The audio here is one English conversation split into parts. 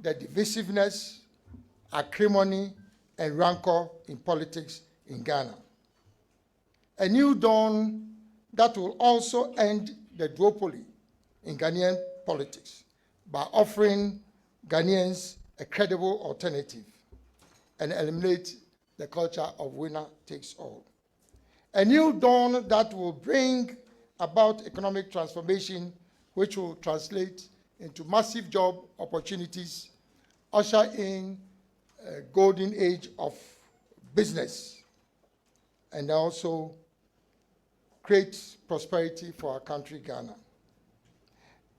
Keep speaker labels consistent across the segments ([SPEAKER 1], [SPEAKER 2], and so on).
[SPEAKER 1] the divisiveness, acrimony, and rancor in politics in Ghana. A new dawn that will also end the duopoly in Ghanaian politics by offering Ghanaians a credible alternative and eliminate the culture of winner takes all. A new dawn that will bring about economic transformation, which will translate into massive job opportunities, usher in a golden age of business, and also create prosperity for our country, Ghana.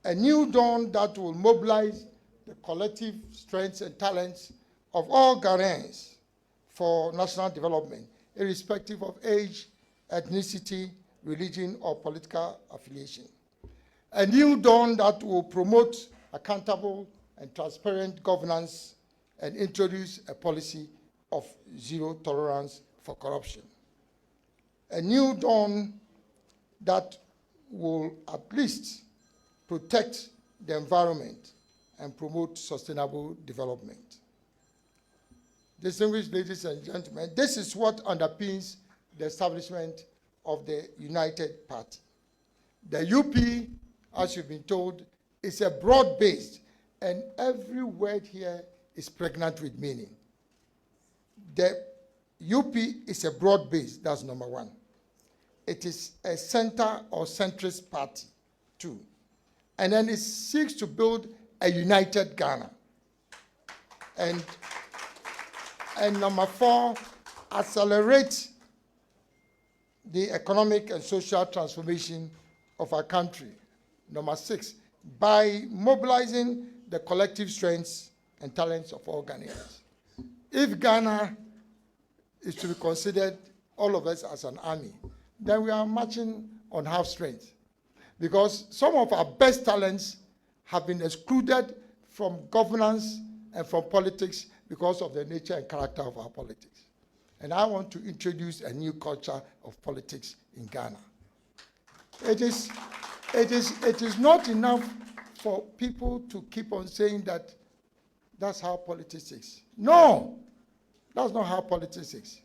[SPEAKER 1] A new dawn that will mobilize the collective strengths and talents of all Ghanaians for national development, irrespective of age, ethnicity, religion, or political affiliation. A new dawn that will promote accountable and transparent governance and introduce a policy of zero tolerance for corruption. A new dawn that will at least protect the environment and promote sustainable development. Distinguished ladies and gentlemen, this is what underpins the establishment of the United Party. The UP, as you've been told, is a broad-based, and every word here is pregnant with meaning. The UP is a broad-based, that's number one. It is a center or centrist party, two. And then it seeks to build a united Ghana. And number four, accelerate the economic and social transformation of our country. Number six, by mobilizing the collective strengths and talents of all Ghanaians. If Ghana is to be considered, all of us, as an army, then we are marching on half strength. Because some of our best talents have been excluded from governance and from politics because of the nature and character of our politics. And I want to introduce a new culture of politics in Ghana. It is not enough for people to keep on saying that that's how politics is. No, that's not how politics is.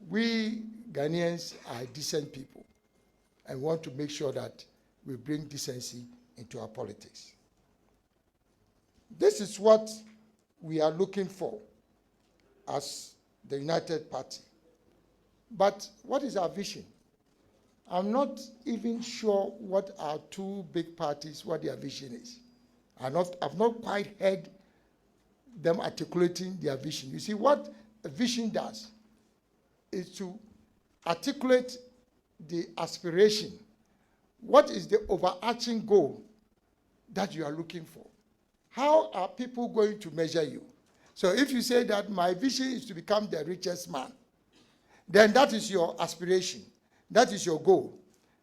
[SPEAKER 1] We Ghanaians are decent people and want to make sure that we bring decency into our politics. This is what we are looking for as the United Party. But what is our vision? I'm not even sure what our two big parties, what their vision is. I've not quite heard them articulating their vision. You see, what a vision does is to articulate the aspiration. What is the overarching goal that you are looking for? How are people going to measure you? So if you say that my vision is to become the richest man, then that is your aspiration. That is your goal.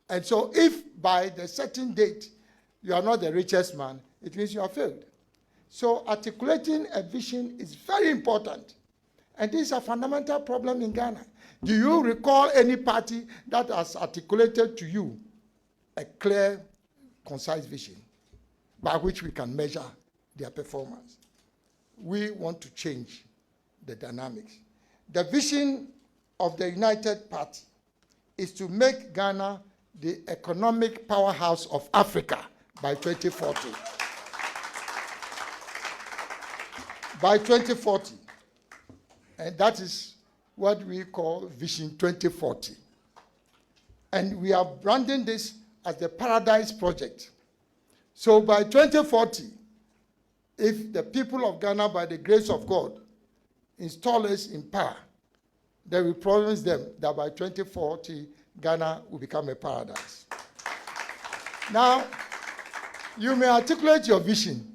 [SPEAKER 1] And so if by the certain date you are not the richest man, it means you have failed. So articulating a vision is very important. And this is a fundamental problem in Ghana. Do you recall any party that has articulated to you a clear, concise vision by which we can measure their performance? We want to change the dynamics. The vision of the United Party is to make Ghana the economic powerhouse of Africa by 2040. By 2040. And that is what we call Vision 2040. And we are branding this as the Paradise Project. So by 2040, if the people of Ghana, by the grace of God, install us in power, then we promise them that by 2040, Ghana will become a paradise. Now, you may articulate your vision,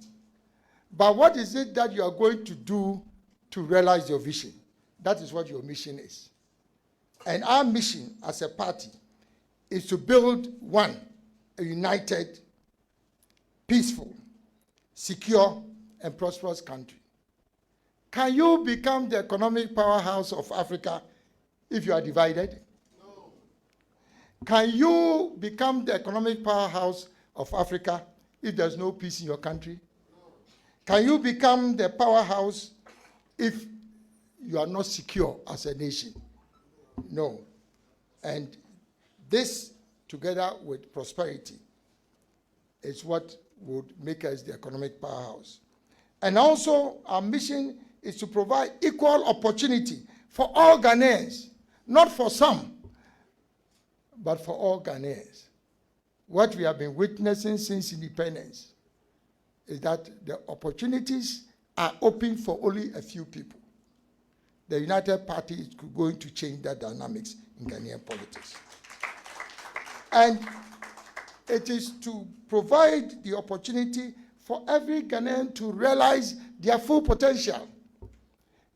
[SPEAKER 1] but what is it that you are going to do to realize your vision? That is what your mission is. And our mission as a party is to build, one, a united, peaceful, secure, and prosperous country. Can you become the economic powerhouse of Africa if you are divided? No. Can you become the economic powerhouse of Africa if there's no peace in your country? No. Can you become the powerhouse if you are not secure as a nation? No. And this, together with prosperity, is what would make us the economic powerhouse. And also, our mission is to provide equal opportunity for all Ghanaians, not for some, but for all Ghanaians. What we have been witnessing since independence is that the opportunities are open for only a few people. The United Party is going to change that dynamics in Ghanaian politics. And it is to provide the opportunity for every Ghanaian to realize their full potential.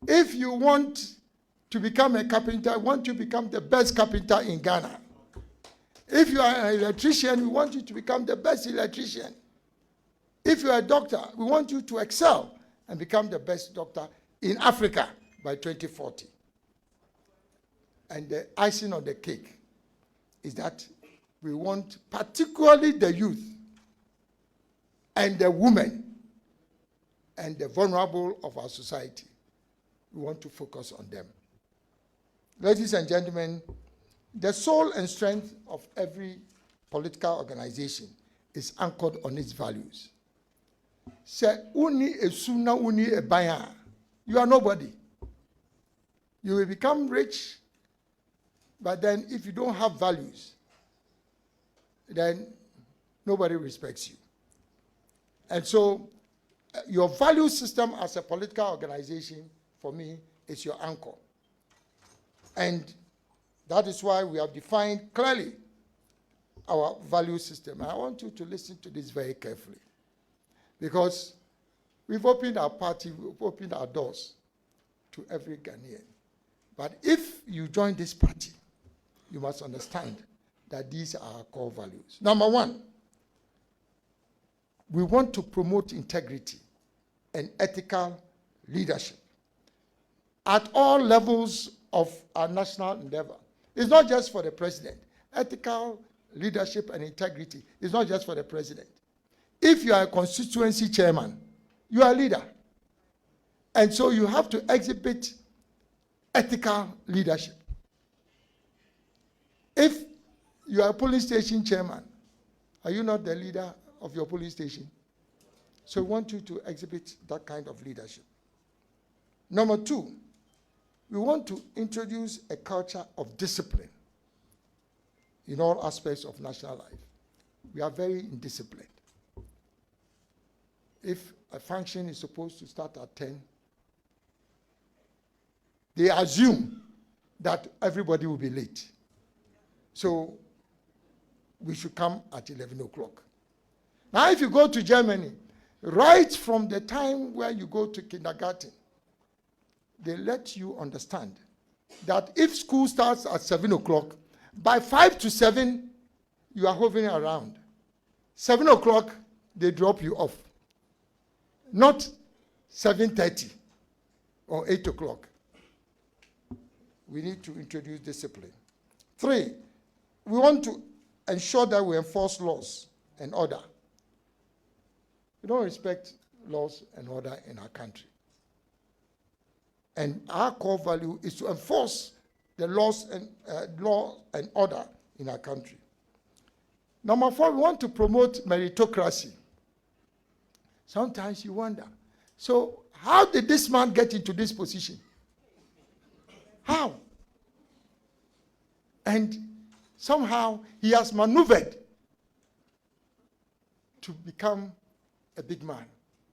[SPEAKER 1] If you want to become a carpenter, want to become the best carpenter in Ghana. If you are an electrician, we want you to become the best electrician. If you are a doctor, we want you to excel and become the best doctor in Africa by 2040. And the icing on the cake is that we want particularly the youth and the women and the vulnerable of our society. We want to focus on them. Ladies and gentlemen, the soul and strength of every political organization is anchored on its values. Say, uni esuna uni ebaya. You are nobody. You will become rich, but then if you don't have values, then nobody respects you. And so, your value system as a political organization, for me, is your anchor. And that is why we have defined clearly our value system. And I want you to listen to this very carefully. Because we've opened our party, we've opened our doors to every Ghanaian. But if you join this party, you must understand that these are our core values. Number one, we want to promote integrity and ethical leadership at all levels of our national endeavor. It's not just for the president. Ethical leadership and integrity is not just for the president. If you are a constituency chairman, you are a leader. And so you have to exhibit ethical leadership. If you are a police station chairman, are you not the leader of your police station? So we want you to exhibit that kind of leadership. Number two, we want to introduce a culture of discipline in all aspects of national life. We are very indisciplined. If a function is supposed to start at 10, they assume that everybody will be late. So we should come at 11 o'clock. Now, if you go to Germany, right from the time where you go to kindergarten, they let you understand that if school starts at 7 o'clock, by 5 to 7, you are hovering around. 7 o'clock, they drop you off. Not 7:30 or 8 o'clock. We need to introduce discipline. 3, we want to ensure that we enforce laws and order. We don't respect laws and order in our country. And our core value is to enforce the laws and law and order in our country. Number 4, we want to promote meritocracy. Sometimes you wonder, so how did this man get into this position? How? And somehow he has maneuvered to become a big man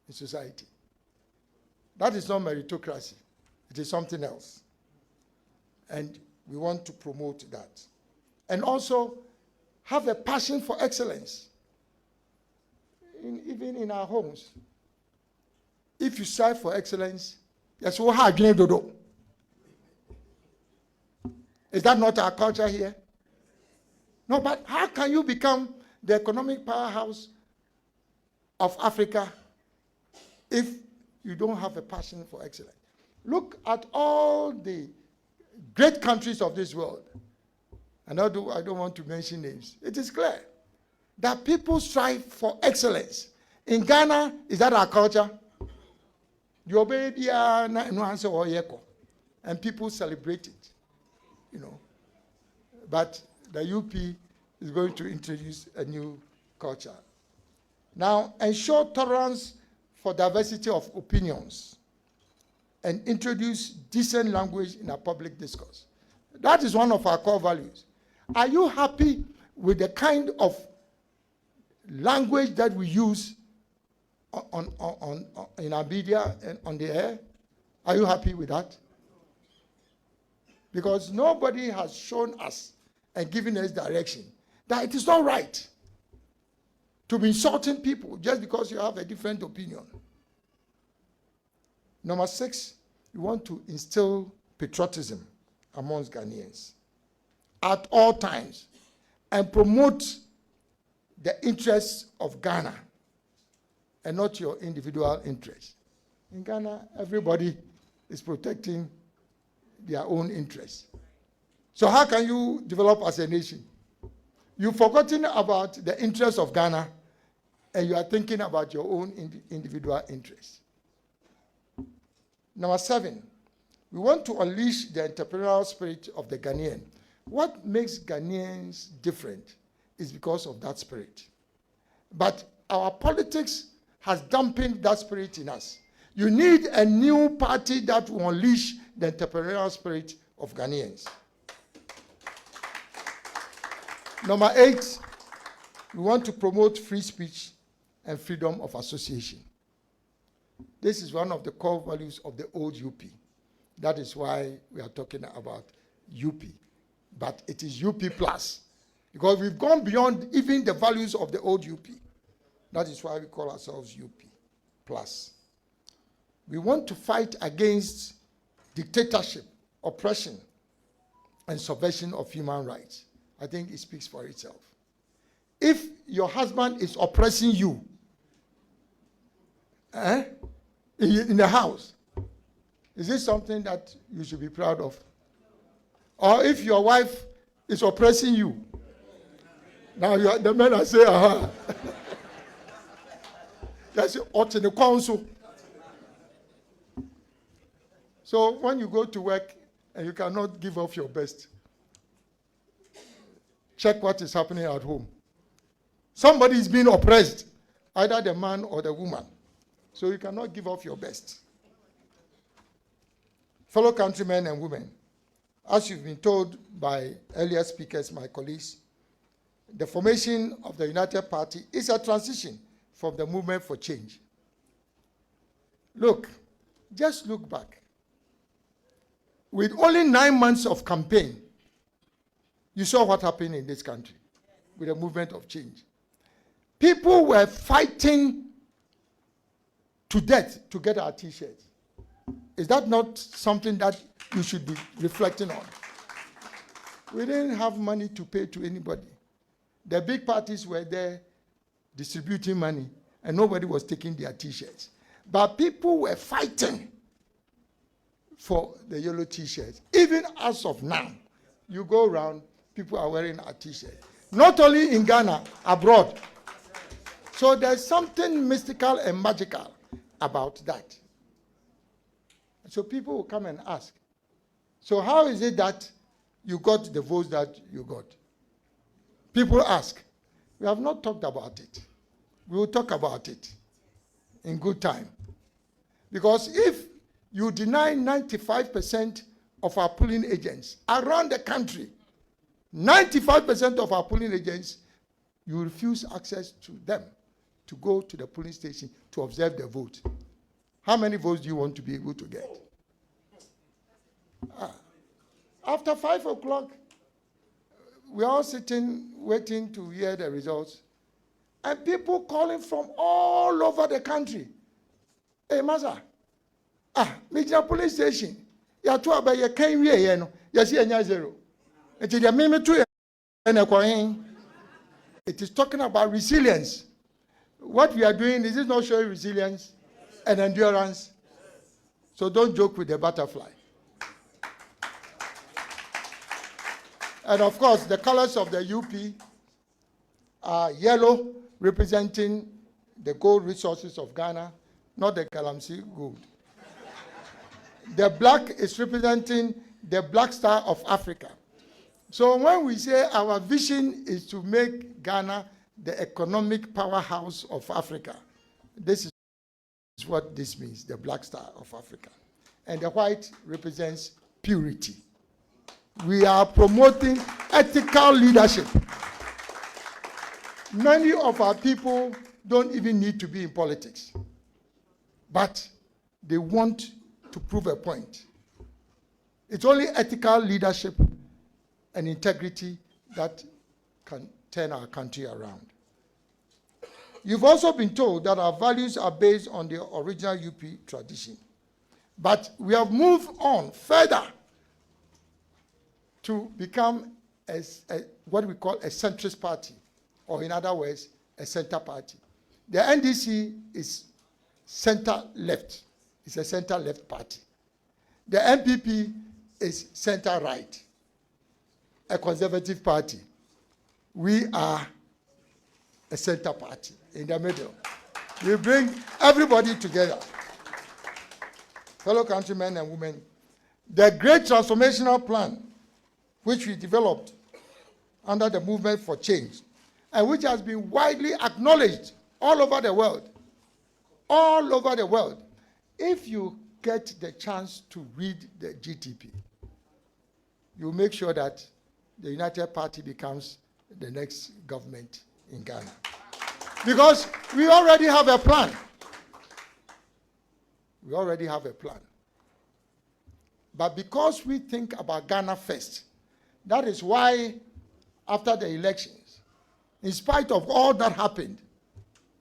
[SPEAKER 1] in society. That is not meritocracy. It is something else. And we want to promote that. And also have a passion for excellence. Even in our homes. If you strive for excellence, yes, we'll have dodo. Is that not our culture here? No, but how can you become the economic powerhouse of Africa if you don't have a passion for excellence? Look at all the great countries of this world. And I don't want to mention names. It is clear that people strive for excellence. In Ghana, is that our culture? Your baby no answer or yeko. And people celebrate it, you know. But the UP is going to introduce a new culture. Now, ensure tolerance for diversity of opinions and introduce decent language in our public discourse. That is one of our core values. Are you happy with the kind of language that we use in our media and on the air? Are you happy with that? Because nobody has shown us and given us direction that it is not right to be insulting people just because you have a different opinion. Number 6, we want to instill patriotism amongst Ghanaians at all times and promote the interests of Ghana and not your individual interests. In Ghana, everybody is protecting their own interests. So how can you develop as a nation? You've forgotten about the interests of Ghana and you are thinking about your own individual interests. Number 7, we want to unleash the entrepreneurial spirit of the Ghanaian. What makes Ghanaians different is because of that spirit. But our politics has dampened that spirit in us. You need a new party that will unleash the entrepreneurial spirit of Ghanaians. Number 8, we want to promote free speech and freedom of association. This is one of the core values of the old UP. That is why we are talking about UP. But it is UP plus. Because we've gone beyond even the values of the old UP. That is why we call ourselves UP plus. We want to fight against dictatorship, oppression, and subversion of human rights. I think it speaks for itself. If your husband is oppressing you in the house, is this something that you should be proud of? Or if your wife is oppressing you, now the men are saying, aha. That's out in the council. So when you go to work and you cannot give off your best, check what is happening at home. Somebody is being oppressed, either the man or the woman. So you cannot give off your best. Fellow countrymen and women, as you've been told by earlier speakers, my colleagues, the formation of the United Party is a transition from the movement for change. Look, just look back. With only 9 months of campaign, you saw what happened in this country with the movement of change. People were fighting to death to get our T-shirts. Is that not something that you should be reflecting on? We didn't have money to pay to anybody. The big parties were there distributing money, and nobody was taking their T-shirts. But people were fighting for the yellow T-shirts. Even as of now, you go around, people are wearing a T-shirt. Not only in Ghana, abroad. So there's something mystical and magical about that. So people will come and ask, so how is it that you got the votes that you got? People ask. We have not talked about it. We will talk about it in good time. Because if you deny 95% of our polling agents around the country, 95% of our polling agents, you refuse access to them to go to the polling station to observe the vote. How many votes do you want to be able to get? After 5 o'clock, we're all sitting, waiting to hear the results. And people calling from all over the country. Hey, Maza, Major Police Station. You are about your can't hear, no. You see a 0. It is a meme to it is talking about resilience. What we are doing, is it not showing resilience and endurance? So don't joke with the butterfly. And of course, the colors of the UP are yellow, representing the gold resources of Ghana, not the Galamsey gold. The black is representing the black star of Africa. So when we say our vision is to make Ghana the economic powerhouse of Africa, this is what this means, the black star of Africa. And the white represents purity. We are promoting ethical leadership. Many of our people don't even need to be in politics, but they want to prove a point. It's only ethical leadership and integrity that can turn our country around. You've also been told that our values are based on the original UP tradition, but we have moved on further to become what we call a centrist party, or in other words, a center party. The NDC is center-left. It's a center-left party. The NPP is center-right, a conservative party. We are a center party in the middle. We bring everybody together. Fellow countrymen and women, the great transformational plan which we developed under the movement for change and which has been widely acknowledged all over the world, if you get the chance to read the GTP, you make sure that the United Party becomes the next government in Ghana. Because we already have a plan. We already have a plan. But because we think about Ghana first, that is why after the elections, in spite of all that happened,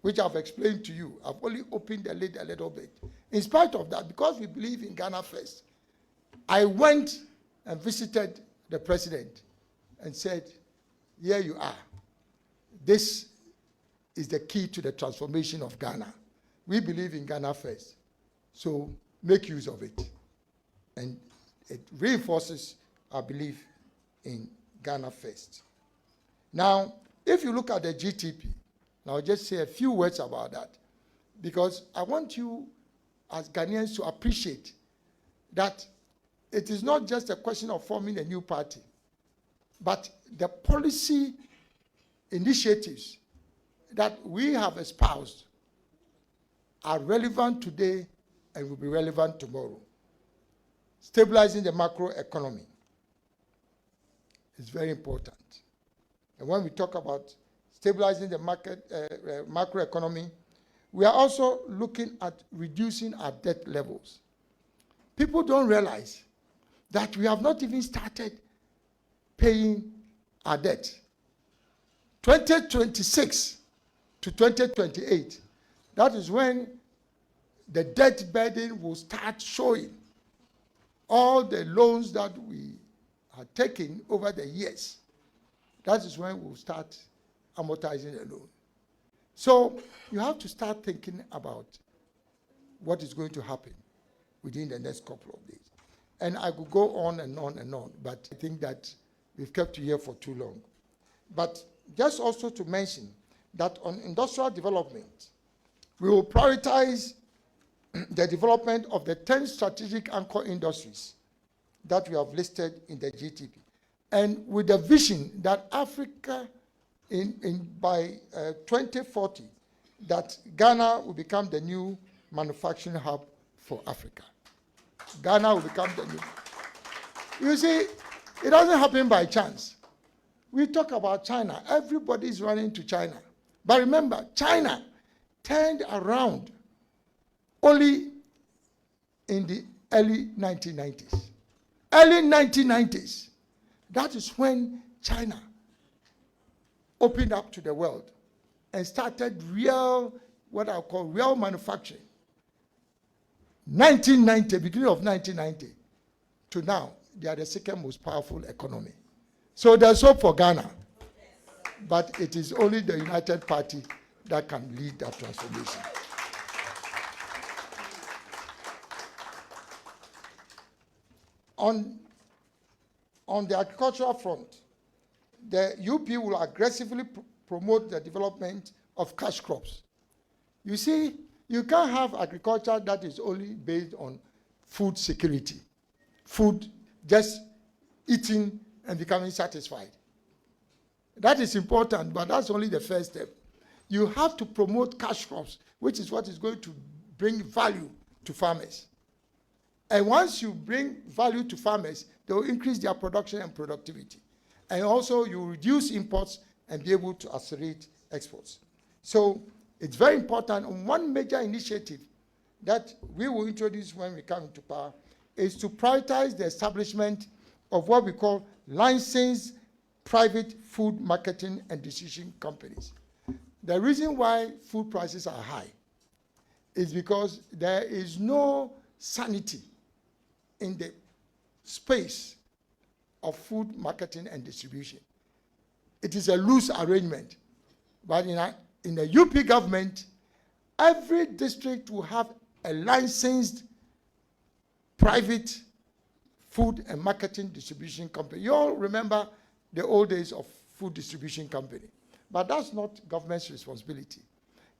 [SPEAKER 1] which I've explained to you, I've only opened the lid a little bit. In spite of that, because we believe in Ghana first, I went and visited the president and said, here you are. This is the key to the transformation of Ghana. We believe in Ghana first, so make use of it. And it reinforces our belief in Ghana first. Now, if you look at the GTP, and I'll just say a few words about that, because I want you as Ghanaians to appreciate that it is not just a question of forming a new party, but the policy initiatives that we have espoused are relevant today and will be relevant tomorrow. Stabilizing the macroeconomy is very important. And when we talk about stabilizing the macroeconomy, we are also looking at reducing our debt levels. People don't realize that we have not even started paying our debt. 2026 to 2028, that is when the debt burden will start showing. All the loans that we have taken over the years, that is when we'll start amortizing the loan. So you have to start thinking about what is going to happen within the next couple of days. And I could go on and on and on, but I think that we've kept you here for too long. But just also to mention that on industrial development, we will prioritize the development of the 10 strategic anchor industries that we have listed in the GTP. And with the vision that Africa, by 2040, that Ghana will become the new manufacturing hub for Africa. Ghana will become the new. You see, it doesn't happen by chance. We talk about China. Everybody is running to China. But remember, China turned around only in the early 1990s. Early 1990s. That is when China opened up to the world and started real, what I call real manufacturing. 1990, beginning of 1990 to now, they are the second most powerful economy. So there's hope for Ghana. But it is only the United Party that can lead that transformation. On the agricultural front, the UP will aggressively promote the development of cash crops. You see, you can't have agriculture that is only based on food security, food just eating and becoming satisfied. That is important, but that's only the first step. You have to promote cash crops, which is what is going to bring value to farmers. And once you bring value to farmers, they will increase their production and productivity. And also, you reduce imports and be able to accelerate exports. So it's very important. And one major initiative that we will introduce when we come into power is to prioritize the establishment of what we call licensed private food marketing and distribution companies. The reason why food prices are high is because there is no sanity in the space of food marketing and distribution. It is a loose arrangement. But in the UP government, every district will have a licensed private food and marketing distribution company. You all remember the old days of food distribution company. But that's not government's responsibility.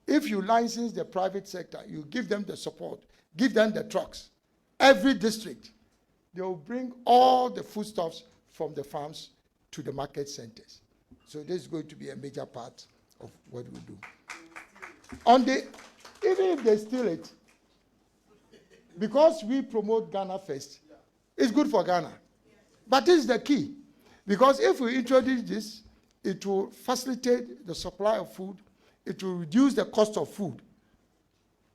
[SPEAKER 1] If you license the private sector, you give them the support, give them the trucks. Every district, they will bring all the foodstuffs from the farms to the market centers. So this is going to be a major part of what we do. Even if they steal it, because we promote Ghana first, it's good for Ghana. But this is the key. Because if we introduce this, it will facilitate the supply of food, it will reduce the cost of food,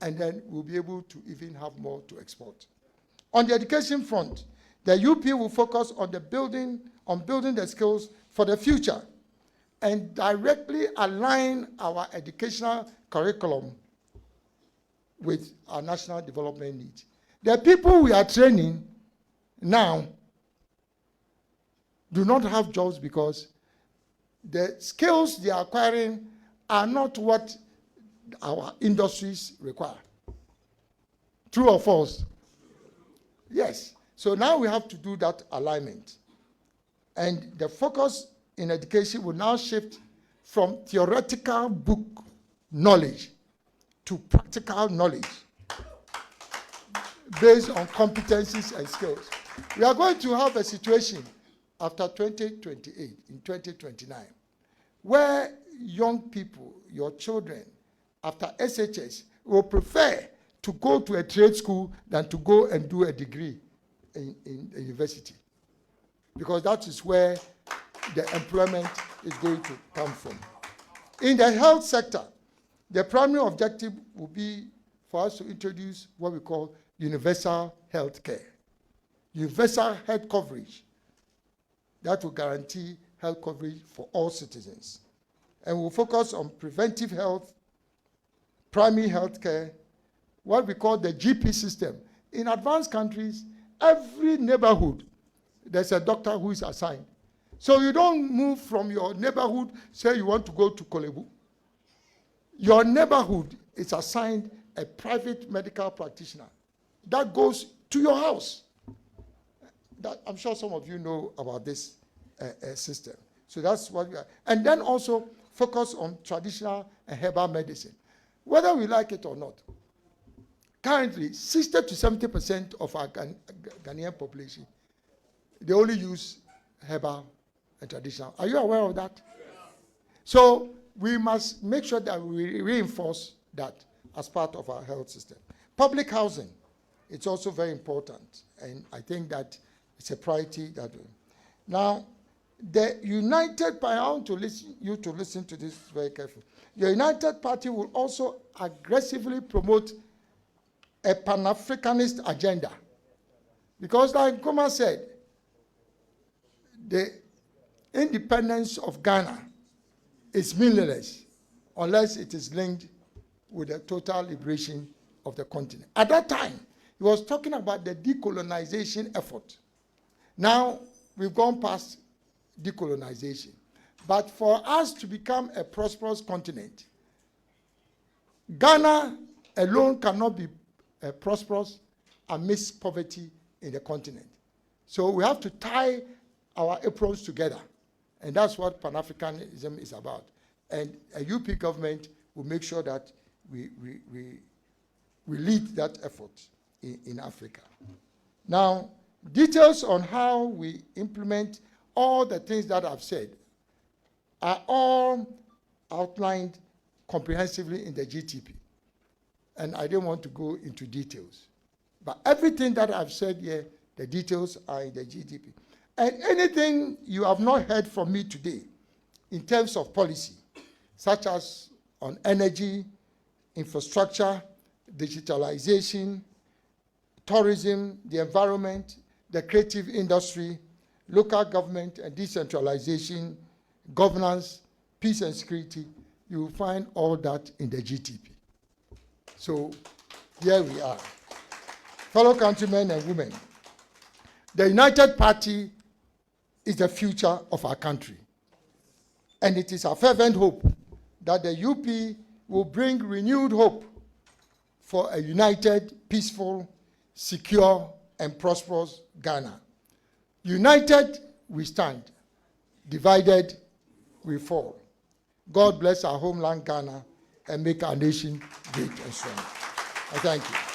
[SPEAKER 1] and then we'll be able to even have more to export. On the education front, the UP will focus on building the skills for the future and directly align our educational curriculum with our national development needs. The people we are training now do not have jobs because the skills they are acquiring are not what our industries require. True or false? Yes. So now we have to do that alignment. And the focus in education will now shift from theoretical book knowledge to practical knowledge based on competencies and skills. We are going to have a situation after 2028, in 2029, where young people, your children, after SHS, will prefer to go to a trade school than to go and do a degree in a university. Because that is where the employment is going to come from. In the health sector, the primary objective will be for us to introduce what we call universal health care. Universal health coverage that will guarantee health coverage for all citizens. And we'll focus on preventive health, primary health care, what we call the GP system. In advanced countries, every neighborhood, there's a doctor who is assigned. So you don't move from your neighborhood, say you want to go to Kolebu. Your neighborhood is assigned a private medical practitioner that goes to your house. I'm sure some of you know about this system. So that's what we are. And then also focus on traditional and herbal medicine. Whether we like it or not, currently 60 to 70% of our Ghanaian population, they only use herbal and traditional. Are you aware of that? Yes. So we must make sure that we reinforce that as part of our health system. Public housing, it's also very important. And I think that it's a priority that way. Now, the United Party, I want you to listen to this very carefully. The United Party will also aggressively promote a Pan-Africanist agenda. Because like Nkrumah said, the independence of Ghana is meaningless unless it is linked with the total liberation of the continent. At that time, he was talking about the decolonization effort. Now, we've gone past decolonization. But for us to become a prosperous continent, Ghana alone cannot be prosperous amidst poverty in the continent. So we have to tie our aprons together. And that's what Pan-Africanism is about. And a UP government will make sure that we lead that effort in Africa. Now, details on how we implement all the things that I've said are all outlined comprehensively in the GTP. And I don't want to go into details. But everything that I've said here, the details are in the GTP. And anything you have not heard from me today in terms of policy, such as on energy, infrastructure, digitalization, tourism, the environment, the creative industry, local government and decentralization, governance, peace and security, you will find all that in the GTP. So here we are. Fellow countrymen and women, the United Party is the future of our country. And it is our fervent hope that the UP will bring renewed hope for a united, peaceful, secure, and prosperous Ghana. United, we stand. Divided, we fall. God bless our homeland Ghana and make our nation great and strong. I thank you.